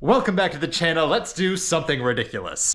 Welcome back to the channel. Let's do something ridiculous.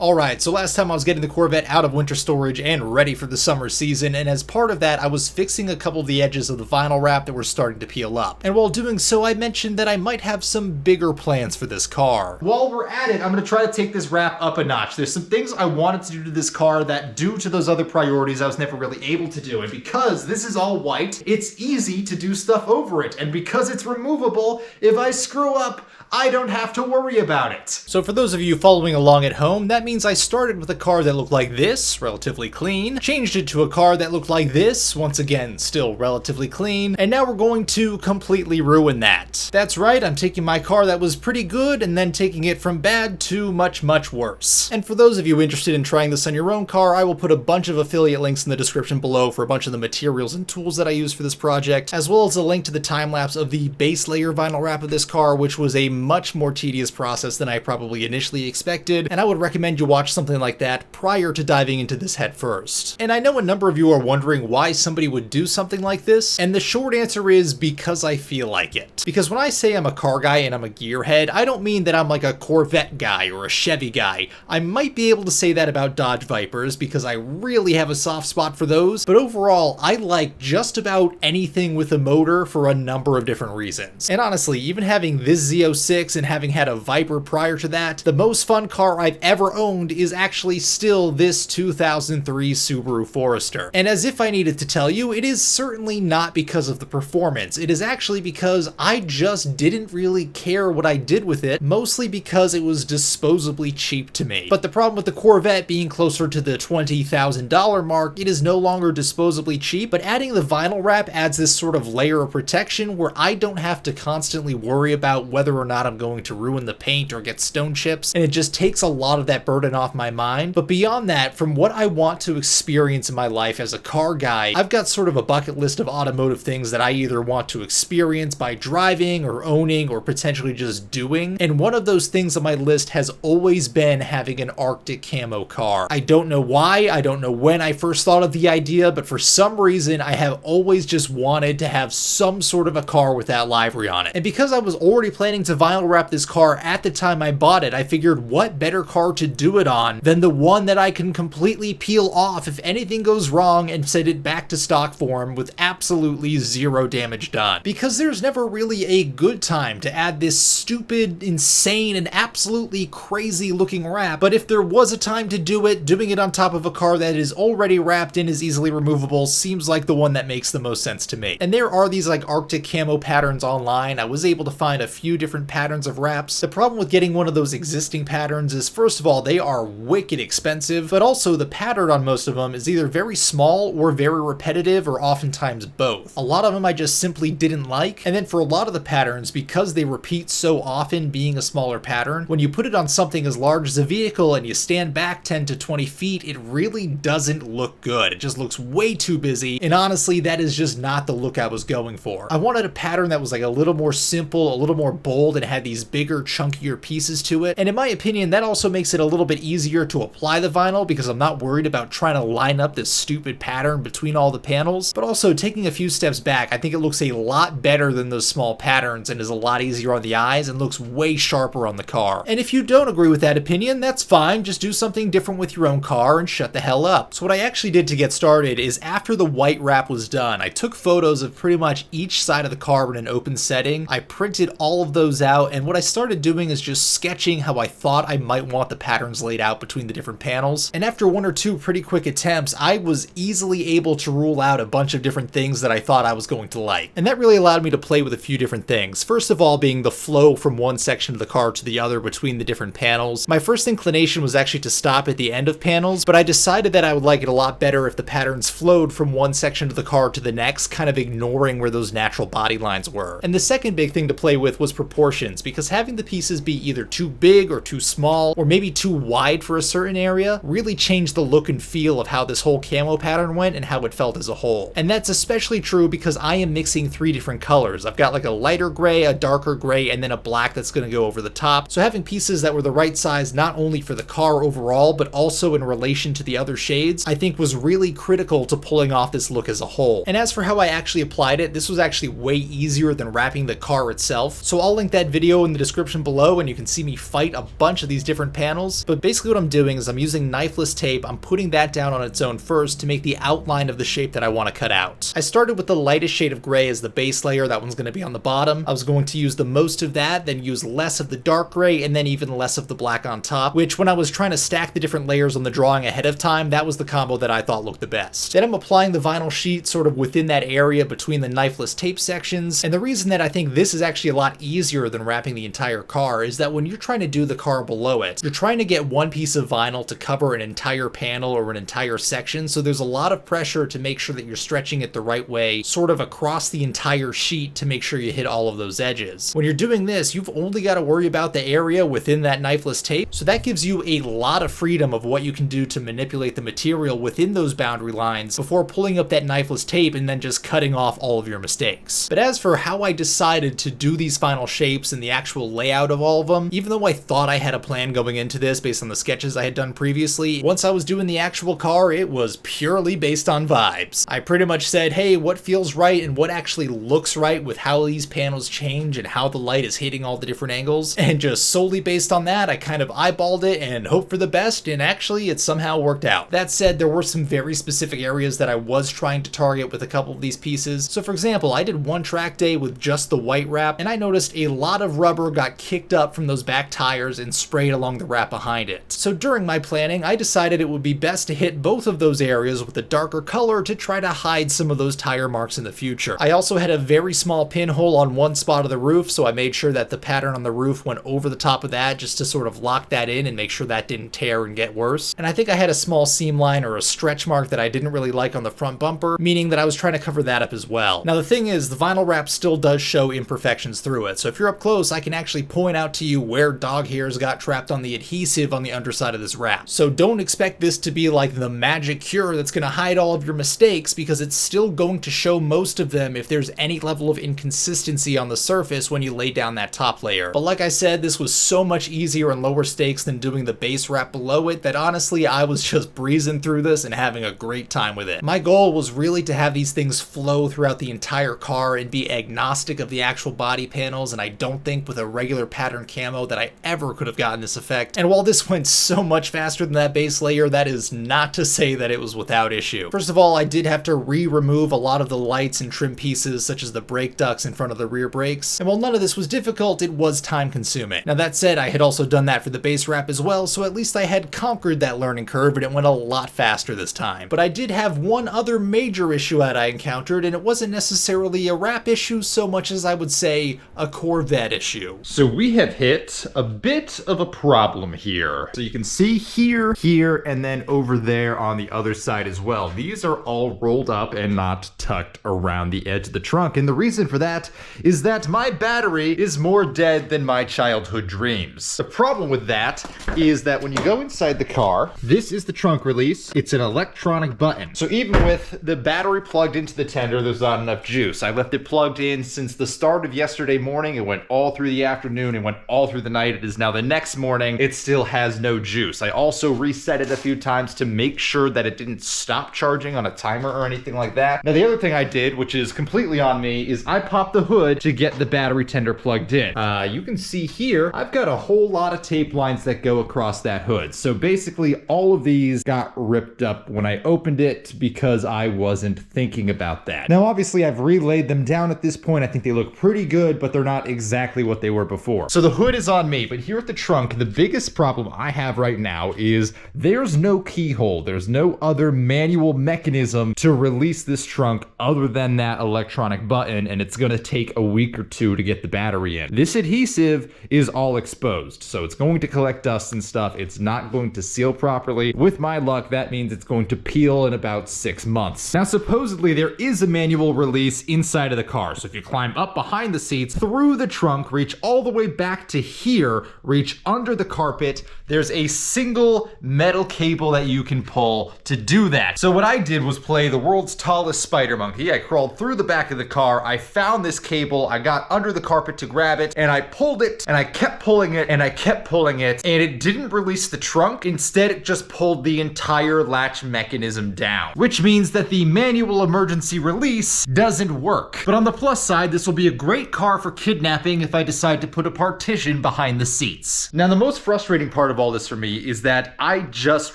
Alright, so last time I was getting the Corvette out of winter storage and ready for the summer season, and as part of that I was fixing a couple of the edges of the vinyl wrap that were starting to peel up. And while doing so, I mentioned that I might have some bigger plans for this car. While we're at it, I'm going to try to take this wrap up a notch. There's some things I wanted to do to this car that, due to those other priorities, I was never really able to do. And because this is all white, it's easy to do stuff over it. And because it's removable, if I screw up, I don't have to worry about it. So for those of you following along at home, that means I started with a car that looked like this, relatively clean, changed it to a car that looked like this, once again, still relatively clean, and now we're going to completely ruin that. That's right, I'm taking my car that was pretty good and then taking it from bad to much, much worse. And for those of you interested in trying this on your own car, I will put a bunch of affiliate links in the description below for a bunch of the materials and tools that I use for this project, as well as a link to the time lapse of the base layer vinyl wrap of this car, which was a much more tedious process than I probably initially expected, and I would recommend you watch something like that prior to diving into this head first. And I know a number of you are wondering why somebody would do something like this, and the short answer is because I feel like it. Because when I say I'm a car guy and I'm a gearhead, I don't mean that I'm like a Corvette guy or a Chevy guy. I might be able to say that about Dodge Vipers because I really have a soft spot for those, but overall I like just about anything with a motor for a number of different reasons. And honestly, even having this Z06 and having had a Viper prior to that, the most fun car I've ever owned is actually still this 2003 Subaru Forester. And as if I needed to tell you, it is certainly not because of the performance. It is actually because I just didn't really care what I did with it, mostly because it was disposably cheap to me. But the problem with the Corvette being closer to the $20,000 mark, it is no longer disposably cheap, but adding the vinyl wrap adds this sort of layer of protection where I don't have to constantly worry about whether or not I'm going to ruin the paint or get stone chips, and it just takes a lot of that burden off my mind. But beyond that, from what I want to experience in my life as a car guy, I've got sort of a bucket list of automotive things that I either want to experience by driving or owning or potentially just doing, and one of those things on my list has always been having an Arctic Camo car. I don't know why, I don't know when I first thought of the idea, but for some reason I have always just wanted to have some sort of a car with that livery on it. And because I was already planning to vinyl wrap this car at the time I bought it, I figured what better car to do it on than the one that I can completely peel off if anything goes wrong and send it back to stock form with absolutely zero damage done. Because there's never really a good time to add this stupid, insane, and absolutely crazy looking wrap, but if there was a time to do it, doing it on top of a car that is already wrapped and is easily removable seems like the one that makes the most sense to me. And there are these like Arctic Camo patterns online. I was able to find a few different patterns of wraps. The problem with getting one of those existing patterns is, first of all, they are wicked expensive, but also the pattern on most of them is either very small or very repetitive, or oftentimes both. A lot of them I just simply didn't like, and then for a lot of the patterns, because they repeat so often being a smaller pattern, when you put it on something as large as a vehicle and you stand back 10 to 20 feet, it really doesn't look good. It just looks way too busy, and honestly, that is just not the look I was going for. I wanted a pattern that was like a little more simple, a little more bold, and had these bigger, chunkier pieces to it. And in my opinion, that also makes it a little bit easier to apply the vinyl because I'm not worried about trying to line up this stupid pattern between all the panels. But also, taking a few steps back, I think it looks a lot better than those small patterns and is a lot easier on the eyes and looks way sharper on the car. And if you don't agree with that opinion, that's fine. Just do something different with your own car and shut the hell up. So what I actually did to get started is, after the white wrap was done, I took photos of pretty much each side of the car in an open setting. I printed all of those out, and what I started doing is just sketching how I thought I might want the patterns laid out between the different panels. And after one or two pretty quick attempts, I was easily able to rule out a bunch of different things that I thought I was going to like. And that really allowed me to play with a few different things. First of all, being the flow from one section of the car to the other between the different panels. My first inclination was actually to stop at the end of panels, but I decided that I would like it a lot better if the patterns flowed from one section of the car to the next, kind of ignoring where those natural body lines were. And the second big thing to play with was proportions, because having the pieces be either too big or too small, or maybe too wide for a certain area really changed the look and feel of how this whole camo pattern went and how it felt as a whole. And that's especially true because I am mixing 3 different colors. I've got like a lighter gray, a darker gray, and then a black that's going to go over the top. So having pieces that were the right size not only for the car overall, but also in relation to the other shades, I think was really critical to pulling off this look as a whole. And as for how I actually applied it, this was actually way easier than wrapping the car itself. So I'll link that video in the description below and you can see me fight a bunch of these different panels. But basically what I'm doing is I'm using knifeless tape. I'm putting that down on its own first to make the outline of the shape that I want to cut out. I started with the lightest shade of gray as the base layer. That one's going to be on the bottom. I was going to use the most of that, then use less of the dark gray, and then even less of the black on top, which when I was trying to stack the different layers on the drawing ahead of time, that was the combo that I thought looked the best. Then I'm applying the vinyl sheet sort of within that area between the knifeless tape sections, and the reason that I think this is actually a lot easier than wrapping the entire car is that when you're trying to do the car below it, you're trying to get one piece of vinyl to cover an entire panel or an entire section, so there's a lot of pressure to make sure that you're stretching it the right way, sort of across the entire sheet to make sure you hit all of those edges. When you're doing this, you've only got to worry about the area within that knifeless tape, so that gives you a lot of freedom of what you can do to manipulate the material within those boundary lines before pulling up that knifeless tape and then just cutting off all of your mistakes. But as for how I decided to do these final shapes and the actual layout of all of them, even though I thought I had a plan going into this based on the sketches I had done previously, once I was doing the actual car, it was purely based on vibes. I pretty much said, hey, what feels right and what actually looks right with how these panels change and how the light is hitting all the different angles, and just solely based on that, I kind of eyeballed it and hoped for the best, and actually it somehow worked out. That said, there were some very specific areas that I was trying to target with a couple of these pieces. So for example, I did one track day with just the white wrap, and I noticed a lot of rubber got kicked up from those back tires and sprayed along the wrap behind it. So during my planning, I decided it would be best to hit both of those areas with a darker color to try to hide some of those tire marks in the future. I also had a very small pinhole on one spot of the roof, so I made sure that the pattern on the roof went over the top of that just to sort of lock that in and make sure that didn't tear and get worse. And I think I had a small seam line or a stretch mark that I didn't really like on the front bumper, meaning that I was trying to cover that up as well. Now the thing is, the vinyl wrap still does show imperfections through it, so if you're up close, I can actually point out to you where dog hairs got trapped on the adhesive on the underside of this wrap. So don't expect this to be like the magic cure that's going to hide all of your mistakes, because it's still going to show most of them if there's any level of inconsistency on the surface when you lay down that top layer. But like I said, this was so much easier and lower stakes than doing the base wrap below it that honestly I was just breezing through this and having a great time with it. My goal was really to have these things flow throughout the entire car and be agnostic of the actual body panels, and I don't think with a regular pattern camo that I ever could have gotten this effect. And while this went so much faster than that base layer, that is not to say that it was without issue. First of all, I did have to remove a lot of the lights and trim pieces such as the brake ducts in front of the rear brakes, and while none of this was difficult, it was time consuming. Now that said, I had also done that for the base wrap as well, so at least I had conquered that learning curve and it went a lot faster this time. But I did have one other major issue that I encountered, and it wasn't necessarily a wrap issue so much as I would say a Corvette issue. So we have hit a bit of a problem here. So you can see here, here, and then over there on the other side as well. These are all rolled up and not tucked around the edge of the trunk, and the reason for that is that my battery is more dead than my childhood dreams. The problem with that is that when you go inside the car, this is the trunk release. It's an electronic button. So even with the battery plugged into the tender, there's not enough juice. I left it plugged in since the start of yesterday morning. It went all through the afternoon. It went all through the night. It is now the next morning. It still has no juice. I also reset it a few times to make sure that it didn't stop charging on a timer or anything like that. Now the other thing I did, which is completely on me, is I popped the hood to get the battery tender plugged in. You can see here, I've got a whole lot of tape lines that go across that hood. So basically all of these got ripped up when I opened it because I wasn't thinking about that. Now obviously I've relaid them down at this point. I think they look pretty good, but they're not exactly what they were before. So the hood is on me, but here at the trunk, the biggest problem I have right now is there's no keyhole. There's no other manual mechanism to release this trunk other than that electronic button, and it's gonna take a week or two to get the battery in. This adhesive is all exposed, so it's going to collect dust and stuff. It's not going to seal properly. With my luck, that means it's going to peel in about 6 months. Now, supposedly there is a manual release inside of the car, so if you climb up behind the seats, through the trunk, reach all the way back to here, reach under the carpet, there's a single metal cable that you can pull to do that. So what I did was play the world's tallest spider monkey. I crawled through the back of the car, I found this cable, I got under the carpet to grab it, and I pulled it, and I kept pulling it, and I kept pulling it, and it didn't release the trunk. Instead, it just pulled the entire latch mechanism down, which means that the manual emergency release doesn't work. But on the plus side, this will be a great car for kidnapping if I decide to put a partition behind the seats. Now, the most frustrating part of all this for me is that I just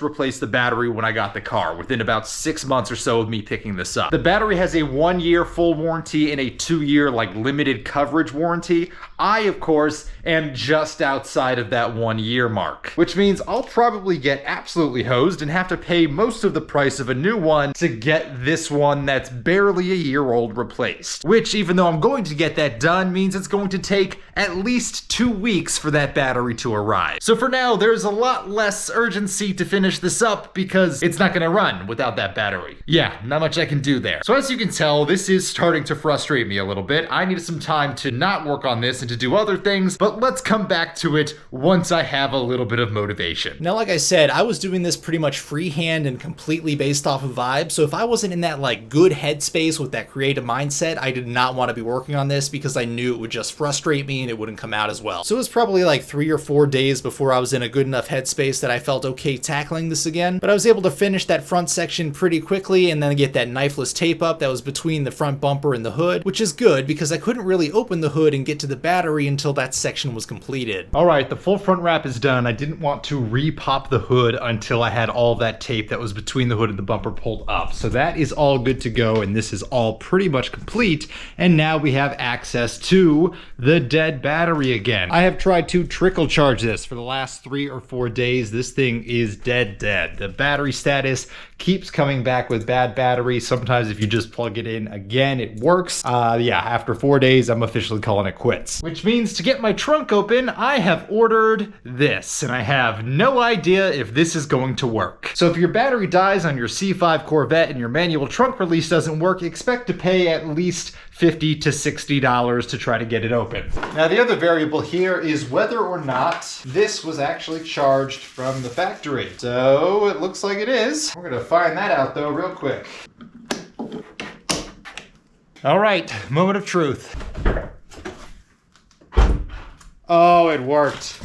replaced the battery when I got the car, within about 6 months or so of me picking this up. The battery has a 1-year full warranty and a 2-year like limited coverage warranty. I, of course, am just outside of that 1-year mark, which means I'll probably get absolutely hosed and have to pay most of the price of a new one to get this one that's barely a year old replaced. Which, even though I'm going to get that done, means it's going to take at least 2 weeks for that battery to arrive. So for now, there's a lot less urgency to finish this up because it's not gonna run without that battery. Yeah, not much I can do there. So as you can tell, this is starting to frustrate me a little bit. I needed some time to not work on this and to do other things, but let's come back to it once I have a little bit of motivation. Now, like I said, I was doing this pretty much freehand and completely based off of vibe, so if I wasn't in that like good headspace with that creative mindset, I did not want to be working on this because I knew it would just frustrate me and it wouldn't come out as well. So it was probably like 3 or 4 days before I was in a good enough headspace that I felt okay tackling this again, but I was able to finish that front section pretty quickly and then get that knifeless tape up that was between the front bumper and the hood, which is good because I couldn't really open the hood and get to the battery until that section was completed. All right, the full front wrap is done. I didn't want to re-pop the hood until I had all that tape that was between the hood and the bumper pulled up. So that is all good to go, and this is all pretty much complete. And now we have access to the dead battery again. I have tried to trickle charge this for the last 3 or 4 days. This thing is dead. The battery status keeps coming back with bad battery. Sometimes if you just plug it in again, it works. Yeah, after 4 days, I'm officially calling it quits. Which means to get my trunk open, I have ordered this, and I have no idea if this is going to work. So if your battery dies on your C5 Corvette and your manual trunk release doesn't work, expect to pay at least $50 to $60 to try to get it open. Now the other variable here is whether or not this was actually charged from the factory. So it looks like it is. We're gonna find that out though real quick. All right, moment of truth. Oh, it worked.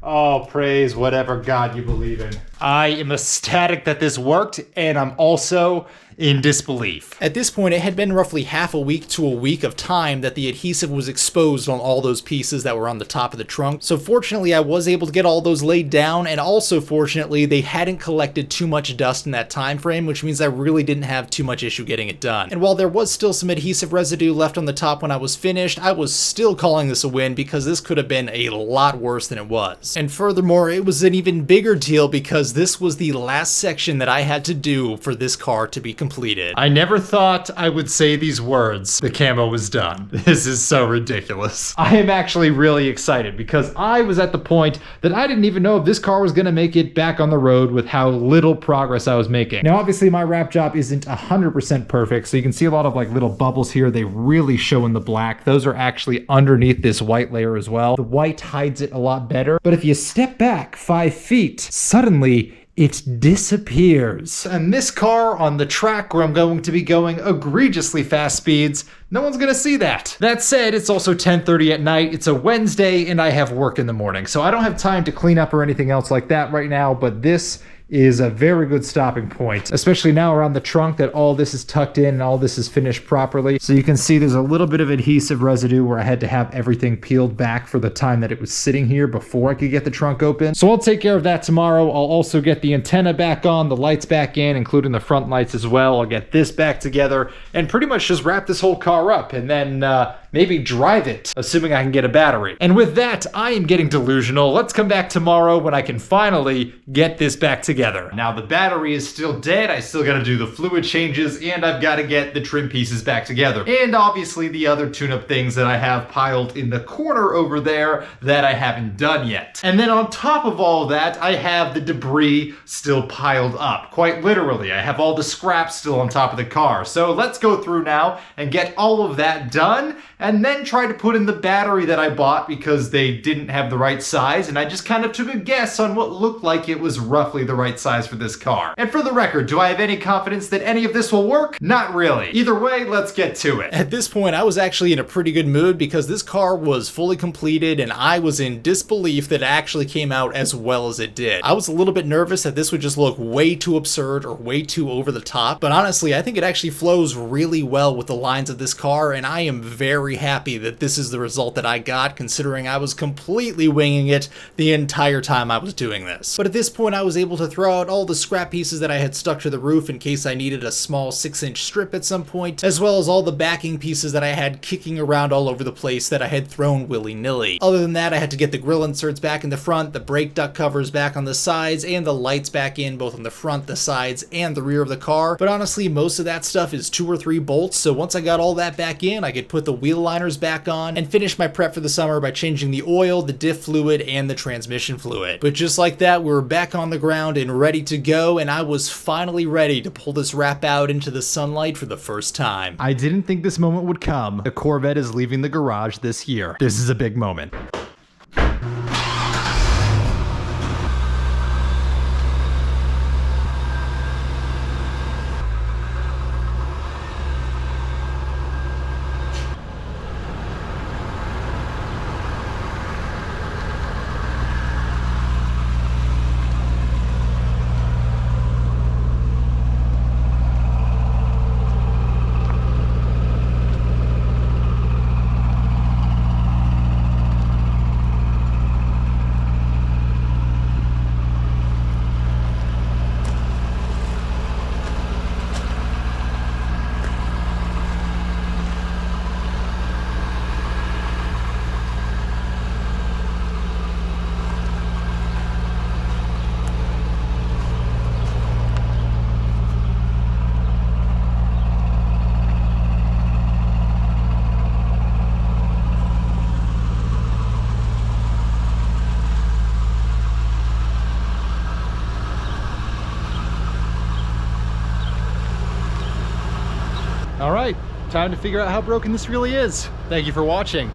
Oh, praise whatever God you believe in. I am ecstatic that this worked, and I'm also in disbelief. At this point, it had been roughly half a week to a week of time that the adhesive was exposed on all those pieces that were on the top of the trunk. So fortunately, I was able to get all those laid down, and also fortunately, they hadn't collected too much dust in that time frame, which means I really didn't have too much issue getting it done. And while there was still some adhesive residue left on the top when I was finished, I was still calling this a win because this could have been a lot worse than it was. And furthermore, it was an even bigger deal because this was the last section that I had to do for this car to be completed. I never thought I would say these words. The camo was done. This is so ridiculous. I am actually really excited because I was at the point that I didn't even know if this car was gonna make it back on the road with how little progress I was making. Now, obviously my wrap job isn't 100% perfect, so you can see a lot of like little bubbles here. They really show in the black. Those are actually underneath this white layer as well. The white hides it a lot better, but if you step back 5 feet, suddenly it disappears. And this car on the track where I'm going to be going egregiously fast speeds, no one's gonna see that. That said, it's also 10:30 at night, it's a Wednesday, and I have work in the morning, so I don't have time to clean up or anything else like that right now, but this is a very good stopping point, especially now around the trunk that all this is tucked in and all this is finished properly. So you can see there's a little bit of adhesive residue where I had to have everything peeled back for the time that it was sitting here before I could get the trunk open. So I'll take care of that tomorrow. I'll also get the antenna back on, the lights back in, including the front lights as well. I'll get this back together and pretty much just wrap this whole car up and then maybe drive it, assuming I can get a battery. And with that, I am getting delusional. Let's come back tomorrow when I can finally get this back together. Now the battery is still dead, I still gotta do the fluid changes, and I've gotta get the trim pieces back together. And obviously the other tune-up things that I have piled in the corner over there that I haven't done yet. And then on top of all that, I have the debris still piled up. Quite literally, I have all the scraps still on top of the car. So let's go through now and get all of that done, and then tried to put in the battery that I bought because they didn't have the right size, and I just kind of took a guess on what looked like it was roughly the right size for this car. And for the record, do I have any confidence that any of this will work? Not really. Either way, let's get to it. At this point, I was actually in a pretty good mood because this car was fully completed and I was in disbelief that it actually came out as well as it did. I was a little bit nervous that this would just look way too absurd or way too over the top, but honestly, I think it actually flows really well with the lines of this car, and I am very happy that this is the result that I got, considering I was completely winging it the entire time I was doing this. But at this point, I was able to throw out all the scrap pieces that I had stuck to the roof in case I needed a small 6-inch strip at some point, as well as all the backing pieces that I had kicking around all over the place that I had thrown willy-nilly. Other than that, I had to get the grille inserts back in the front, the brake duct covers back on the sides, and the lights back in both on the front, the sides, and the rear of the car. But honestly, most of that stuff is 2 or 3 bolts, so once I got all that back in, I could put the wheel liners back on and finish my prep for the summer by changing the oil, the diff fluid, and the transmission fluid. But just like that, we were back on the ground and ready to go, and I was finally ready to pull this wrap out into the sunlight for the first time. I didn't think this moment would come. The Corvette is leaving the garage this year. This is a big moment. All right, time to figure out how broken this really is. Thank you for watching.